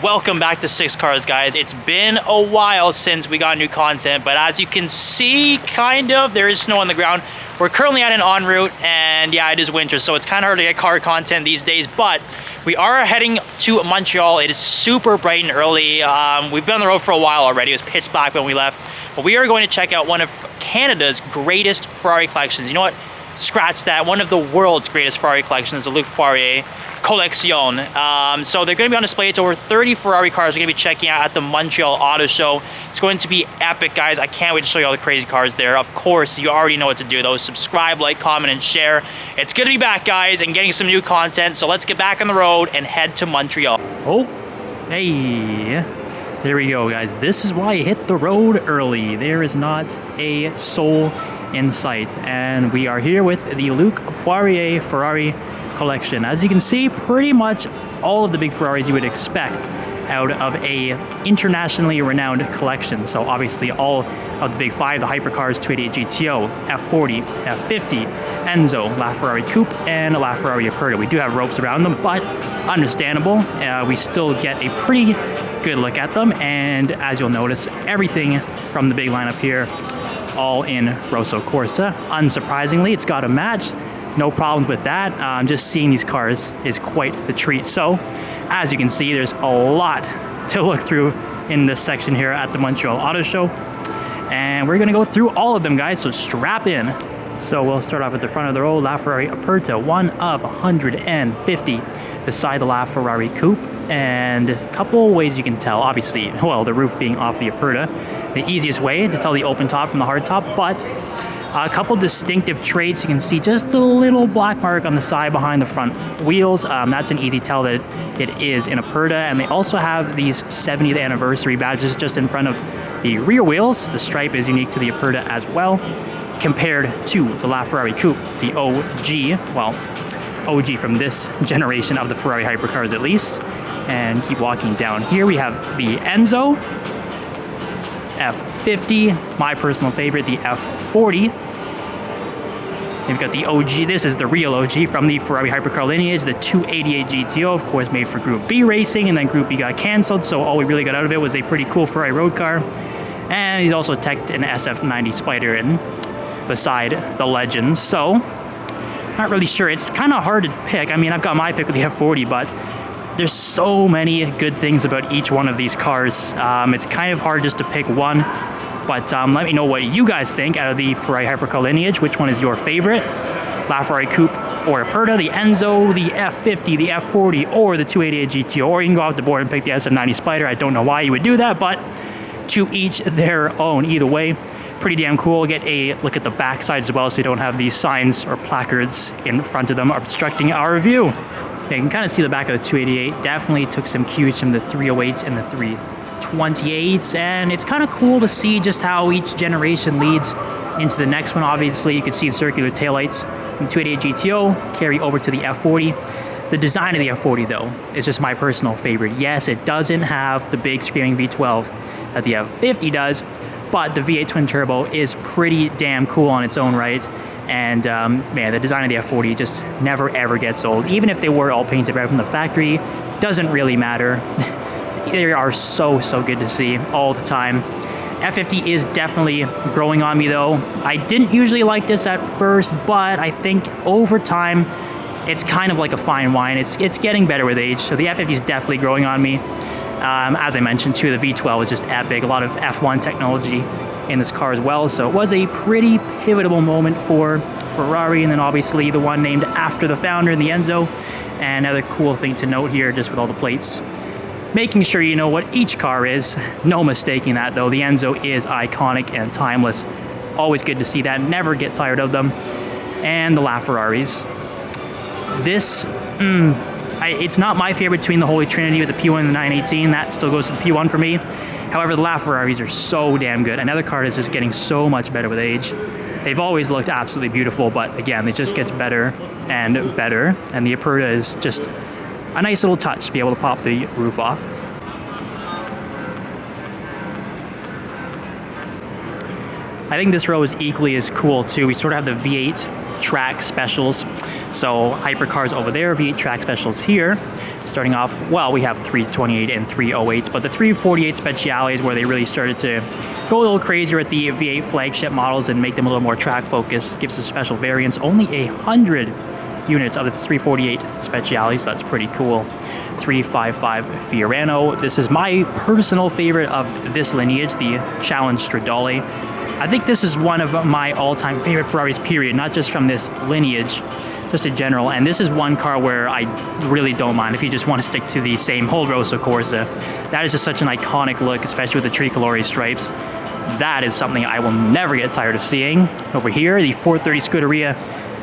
Welcome back to Six Cars, guys. It's been a while since we got new content, but as you can see, kind of, there is snow on the ground. We're currently at an en route, and yeah, it is winter, so it's kind of hard to get car content these days, but we are heading to Montreal. It is super bright and early. We've been on the road for a while already. It was pitch black when we left, but we are going to check out one of Canada's greatest Ferrari collections. You know what? Scratch that. One of the world's greatest Ferrari collections, the Luc Poirier Collection. So they're going to be on display. It's over 30 Ferrari cars we're going to be checking out at the Montreal Auto Show. It's going to be epic, guys. I can't wait to show you all the crazy cars there. Of course, you already know what to do, though. Subscribe, like, comment, and share. It's going to be back, guys, and getting some new content. So let's get back on the road and head to Montreal. Oh, hey. There we go, guys. This is why you hit the road early. There is not a soul in sight. And we are here with the Luc Poirier Ferrari Collection. As you can see, pretty much all of the big Ferraris you would expect out of a internationally renowned collection. So obviously all of the big five, the hypercars, 288 GTO, F40, F50, Enzo, Laferrari Coupe, and Laferrari Artura. We do have ropes around them, but understandable. We still get a pretty good look at them, and as you'll notice, everything from the big lineup here, all in Rosso Corsa. Unsurprisingly, it's got a match. No problems with that. Just seeing these cars is quite the treat. So, as you can see, there's a lot to look through in this section here at the Montreal Auto Show. And we're gonna go through all of them, guys, so strap in. So we'll start off at the front of the row, Laferrari Artura, one of 150, beside the Laferrari Coupe. And a couple ways you can tell, obviously, well, the roof being off the Artura, the easiest way to tell the open top from the hard top, but a couple distinctive traits. You can see just a little black mark on the side behind the front wheels. That's an easy tell that it is an Artura. And they also have these 70th anniversary badges just in front of the rear wheels. The stripe is unique to the Artura as well, compared to the Laferrari Coupe, the OG, well, OG from this generation of the Ferrari hypercars at least. And keep walking down here, we have the Enzo, F50, my personal favorite, the F40. We've got the OG, this is the real OG from the Ferrari hypercar lineage, the 288 GTO, of course made for Group B racing, and then Group B got cancelled, so all we really got out of it was a pretty cool Ferrari road car. And he's also teched an SF90 Spider in beside the Legends, so not really sure. It's kind of hard to pick. I mean, I've got my pick with the F40, but there's so many good things about each one of these cars. It's kind of hard just to pick one, but let me know what you guys think out of the Ferrari hypercar lineage. Which one is your favorite? LaFerrari Coupe or Artura, the Enzo, the F50, the F40, or the 288 GTO, or you can go off the board and pick the SF90 Spider. I don't know why you would do that, but to each their own. Either way, pretty damn cool. Get a look at the back side as well, so you don't have these signs or placards in front of them obstructing our view. You can kind of see the back of the 288. Definitely took some cues from the 308s and the 328s, and it's kind of cool to see just how each generation leads into the next one. Obviously, you can see the circular taillights from the 288 GTO carry over to the F40. The design of the F40, though, is just my personal favorite. Yes, it doesn't have the big screaming V12 that the F50 does, but the V8 twin turbo is pretty damn cool on its own right. And man, the design of the F40 just never ever gets old. Even if they were all painted right from the factory, doesn't really matter. They are so good to see all the time. F50 is definitely growing on me though. I didn't usually like this at first, but I think over time, it's kind of like a fine wine. It's getting better with age. So the F50 is definitely growing on me. As I mentioned too, the V12 was just epic. A lot of F1 technology in this car as well, so it was a pretty pivotal moment for Ferrari, and then obviously the one named after the founder in the Enzo. And another cool thing to note here, just with all the plates, making sure you know what each car is. No mistaking that though, the Enzo is iconic and timeless. Always good to see that, never get tired of them. And the LaFerraris. This, it's not my favorite between the Holy Trinity with the P1 and the 918, that still goes to the P1 for me. However, the LaFerraris are so damn good. Another car is just getting so much better with age. They've always looked absolutely beautiful, but again, it just gets better and better. And the Artura is just a nice little touch to be able to pop the roof off. I think this row is equally as cool too. We sort of have the V8 track specials. So hypercars over there, V8 track specials here. Starting off, well, we have 328 and 308s, but the 348 Speciales where they really started to go a little crazier at the V8 flagship models and make them a little more track focused. Gives us special variants. Only 100 units of the 348 Speciales, so that's pretty cool. 355 Fiorano. This is my personal favorite of this lineage, the Challenge Stradale. I think this is one of my all-time favorite Ferraris, period, not just from this lineage, just in general. And this is one car where I really don't mind if you just want to stick to the same whole Rosso Corsa. That is just such an iconic look, especially with the tricolore stripes. That is something I will never get tired of seeing. Over here, the 430 Scuderia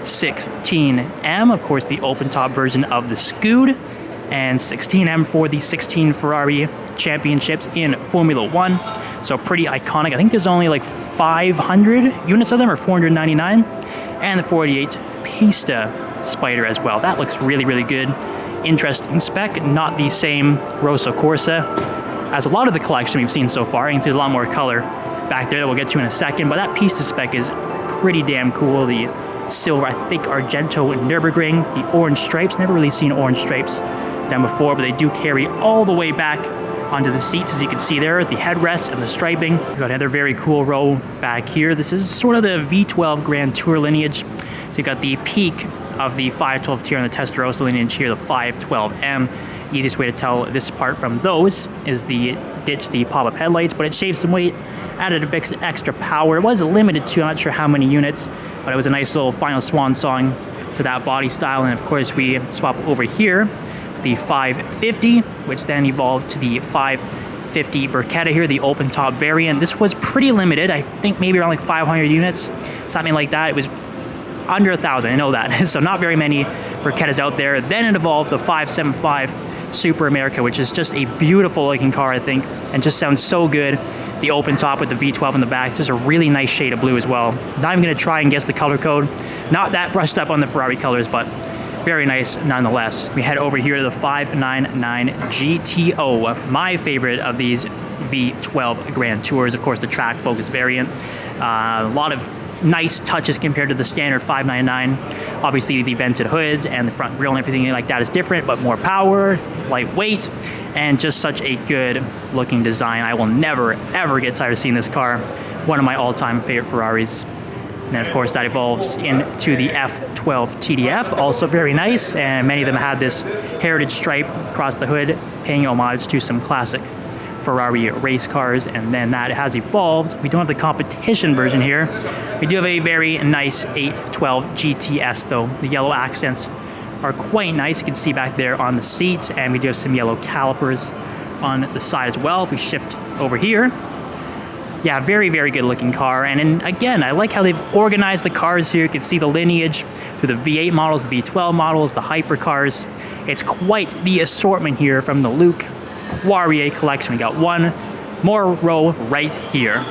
16M, of course, the open-top version of the Scud, and 16M for the 16 Ferrari championships in Formula 1. So pretty iconic. I think there's only like 500 units of them, or 499. And the 48 Pista Spider as well. That looks really, really good. Interesting spec, not the same Rosso Corsa as a lot of the collection we've seen so far. You can see there's a lot more color back there that we'll get to in a second, but that Pista spec is pretty damn cool. The silver, I think, Argento Nürburgring, the orange stripes. Never really seen orange stripes done before, but they do carry all the way back onto the seats, as you can see there, the headrests and the striping. We've got another very cool row back here. This is sort of the V12 Grand Tour lineage. So you got the peak of the 512 tier on the Testarossa lineage here, the 512M. Easiest way to tell this apart from those is the pop-up headlights, but it shaved some weight, added a bit extra power. It was limited to, I'm not sure how many units, but it was a nice little final swan song to that body style. And of course we swap over here the 550, which then evolved to the 550 Berchetta here, the open top variant. This was pretty limited. I think maybe around like 500 units, something like that. It was under 1,000, I know that. So not very many Berchettas out there. Then it evolved the 575 Superamerica, which is just a beautiful looking car, I think, and just sounds so good. The open top with the V12 in the back. This is a really nice shade of blue as well. Not even going to try and guess the color code. Not that brushed up on the Ferrari colors, but very nice nonetheless. We head over here to the 599 GTO, my favorite of these V12 Grand Tours. Of course, the track focus variant. A lot of nice touches compared to the standard 599. Obviously, the vented hoods and the front grille and everything like that is different, but more power, lightweight, and just such a good looking design. I will never, ever get tired of seeing this car. One of my all-time favorite Ferraris. And then, of course, that evolves into the F12 TDF, also very nice, and many of them had this heritage stripe across the hood, paying homage to some classic Ferrari race cars. And then that has evolved. We don't have the competition version here. We do have a very nice 812 GTS, though. The yellow accents are quite nice. You can see back there on the seats, and we do have some yellow calipers on the side as well. If we shift over here, yeah, very, very good looking car. And again, I like how they've organized the cars here. You can see the lineage through the V8 models, the V12 models, the hypercars. It's quite the assortment here from the Luc Poirier collection. We got one more row right here.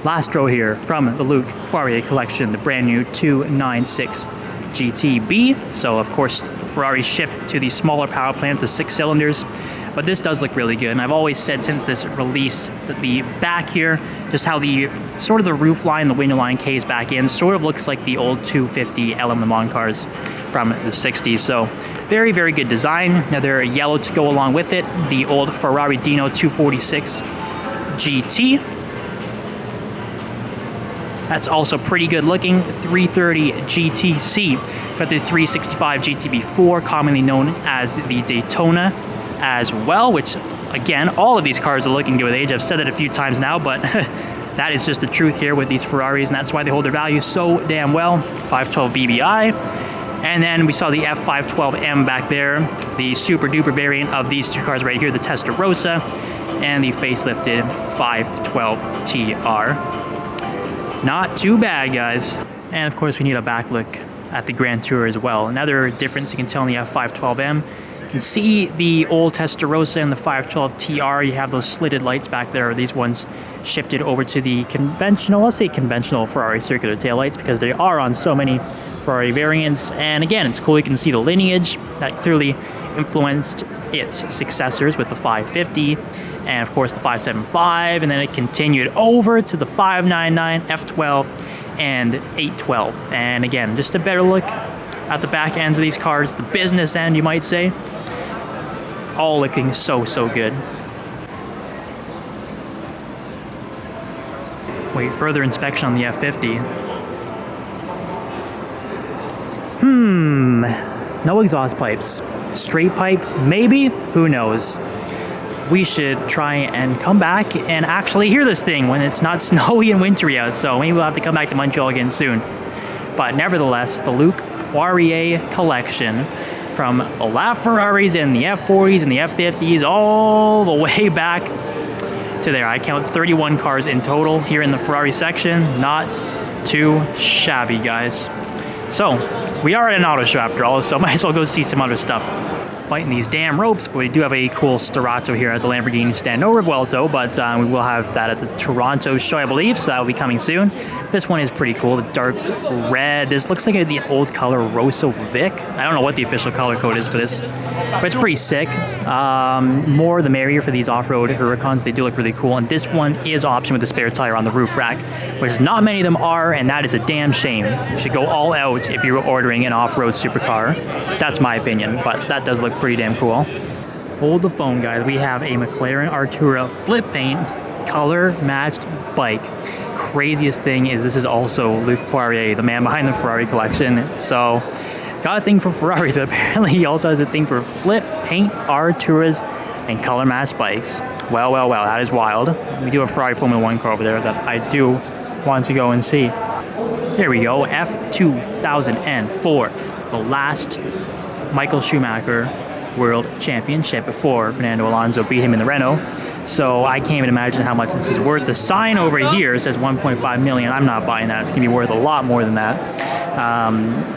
Last row here from the Luc Poirier collection, the brand new 296 GTB. So of course, Ferrari shift to the smaller power plants, the 6 cylinders. But this does look really good, and I've always said since this release that the back here, just how the sort of the roof line, the window line caves back in, sort of looks like the old 250 LM Le Mans cars from the 60s. So very, very good design. Another yellow to go along with it, the old Ferrari Dino 246 GT. That's also pretty good looking. 330 GTC. Got the 365 GTB4, commonly known as the Daytona as well, which again, all of these cars are looking good with age. I've said it a few times now, but that is just the truth here with these Ferraris, and that's why they hold their value so damn well. 512 BBI. And then we saw the F512M back there, the super duper variant of these two cars right here, the Testarossa and the facelifted 512 TR. Not too bad, guys. And of course, we need a back look at the Grand Tour as well. Another difference you can tell in the F512M. You can see the old Testarossa and the 512 TR. You have those slitted lights back there. These ones shifted over to the conventional, let's say conventional Ferrari circular taillights, because they are on so many Ferrari variants. And again, it's cool. You can see the lineage that clearly influenced its successors with the 550 and of course the 575, and then it continued over to the 599, F12, and 812. And again, just a better look at the back ends of these cars, the business end, you might say. All looking so good. Wait, further inspection on the F50. No exhaust pipes. Straight pipe, maybe? Who knows? We should try and come back and actually hear this thing when it's not snowy and wintry out, so maybe we'll have to come back to Montreal again soon. But nevertheless, the Luc Poirier Collection, from the Laferraris and the F40s and the F50s all the way back to there. I count 31 cars in total here in the Ferrari section. Not too shabby, guys. So, we are at an auto show after all, so might as well go see some other stuff. Fighting these damn ropes, but we do have a cool Starato here at the Lamborghini stand. No Revuelto, but we will have that at the Toronto show, I believe, so that will be coming soon. This one is pretty cool, the dark red. This looks like the old color Rosso Vic. I don't know what the official color code is for this, but it's pretty sick. More the merrier for these off-road Huracans. They do look really cool, and this one is option with the spare tire on the roof rack, which not many of them are, and that is a damn shame. You should go all out if you're ordering an off-road supercar. That's my opinion, but that does look pretty damn cool. Hold the phone, guys. We have a McLaren Artura flip paint color matched bike. Craziest thing is this is also Luc Poirier, the man behind the Ferrari Collection. So got a thing for Ferraris, but apparently he also has a thing for flip paint Arturas and color matched bikes. Well, that is wild. We do have a Ferrari Formula 1 car over there that I do want to go and see. There we go, F2004, the last Michael Schumacher World Championship before Fernando Alonso beat him in the Renault. So I can't even imagine how much this is worth. The sign over here says 1.5 million. I'm not buying that. It's gonna be worth a lot more than that.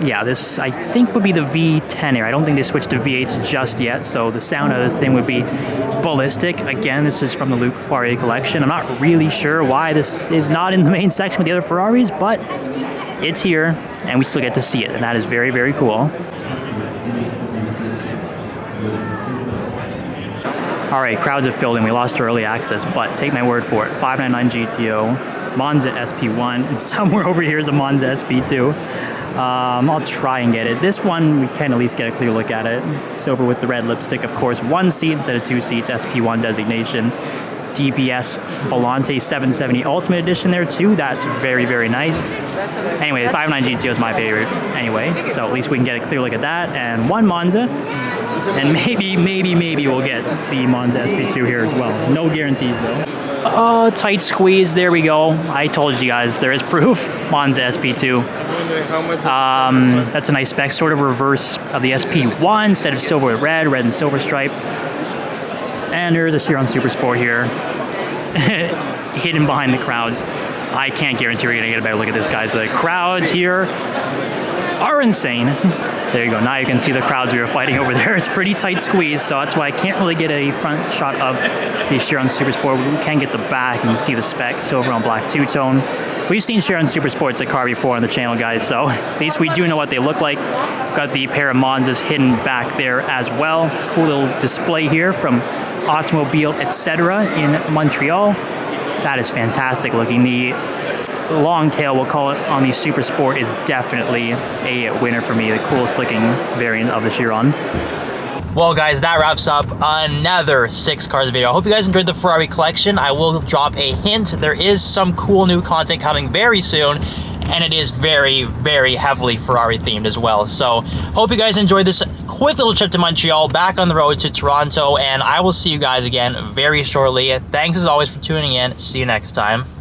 Yeah, this I think would be the V10 here. I don't think they switched to V8s just yet, so the sound of this thing would be ballistic. Again, this is from the Luc Poirier Collection. I'm not really sure why this is not in the main section with the other Ferraris, but it's here, and we still get to see it, and that is very cool. All right, crowds have filled in. We lost early access, but take my word for it. 599 GTO, Monza SP1, and somewhere over here is a Monza SP2. I'll try and get it. This one, we can at least get a clear look at it. Silver with the red lipstick, of course. 1 seat instead of 2 seats, SP1 designation. DBS Volante 770 Ultimate Edition there too. That's very nice. Anyway, the 599 GTO is my favorite anyway, so at least we can get a clear look at that. And 1 Monza. And maybe we'll get the Monza SP2 here as well. No guarantees though. Oh, tight squeeze. There we go. I told you guys there is proof. Monza SP2. That's a nice spec, sort of reverse of the SP1 instead of silver with red and silver stripe. And there's a Chiron Super Sport here, hidden behind the crowds. I can't guarantee we're gonna get a better look at this, guys. The crowds here are insane. There you go. Now you can see the crowds we were fighting over there. It's pretty tight squeeze, so that's why I can't really get a front shot of the Chiron Super Sport. We can get the back and see the specs, silver on black two-tone. We've seen Chiron Super Sports at car before on the channel, guys, so at least we do know what they look like. Got the pair of Monzas hidden back there as well. Cool little display here from Automobile Etc. in Montreal. That is fantastic looking. The long tail, we'll call it, on the Super Sport is definitely a winner for me. The coolest looking variant of the Chiron. Well, guys, that wraps up another 6 cars video. I hope you guys enjoyed the Ferrari collection. I will drop a hint. There is some cool new content coming very soon, and it is very heavily Ferrari themed as well. So hope you guys enjoyed this quick little trip to Montreal, back on the road to Toronto, and I will see you guys again very shortly. Thanks as always for tuning in. See you next time.